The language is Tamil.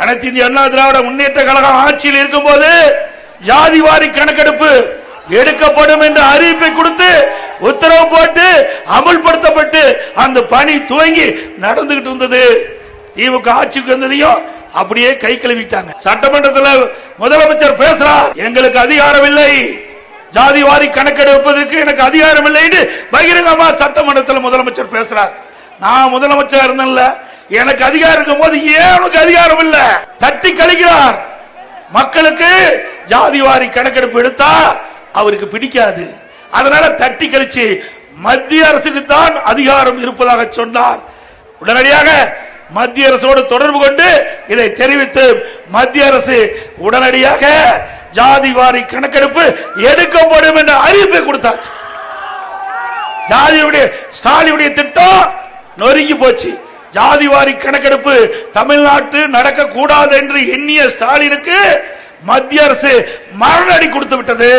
அனைத்து இந்திய அண்ணா திராவிட முன்னேற்ற கழகம் ஆட்சியில் இருக்கும் போது ஜாதிவாரி கணக்கெடுப்பு எடுக்கப்படும் என்ற அறிவிப்பை கொடுத்து உத்தரவு போட்டு அமல்படுத்தப்பட்டு அந்த பணி துவங்கி நடந்துகிட்டு இருந்தது. திமுக ஆட்சிக்கு வந்ததையும் அப்படியே கை கழுவிட்டாங்க. சட்டமன்றத்தில் முதலமைச்சர் பேசுறார், எங்களுக்கு அதிகாரம் இல்லை, ஜாதிவாரி கணக்கெடுப்பதற்கு எனக்கு அதிகாரம் இல்லை என்று பகிரங்கமா சட்டமன்றத்தில் முதலமைச்சர் பேசுறார். நான் முதலமைச்சர் இருந்தேன்ல, எனக்கு அதிகாரம் இருக்கும் போது ஏன் உனக்கு அதிகாரம் இல்ல? தட்டி கழிக்கிறார். மக்களுக்கு ஜாதிவாரி கணக்கெடுப்பு எடுத்தா அவருக்கு பிடிக்காது, அதனால தட்டி கழிச்சு மத்திய அரசுக்கு தான் அதிகாரம் இருப்பதாக சொன்னார். உடனடியாக மத்திய அரசோடு தொடர்பு கொண்டு இதை தெரிவித்து மத்திய அரசு உடனடியாக ஜாதிவாரி கணக்கெடுப்பு எடுக்கப்படும் என்ற அறிவிப்பை கொடுத்தாச்சு. ஜாதியுடைய ஸ்டாலினுடைய திட்டம் நொறுங்கி போச்சு. ஜாதிவாரி கணக்கெடுப்பு தமிழ்நாட்டு நடக்க கூடாது என்று எண்ணிய ஸ்டாலினுக்கு மத்திய அரசு மரண அடி கொடுத்து விட்டது.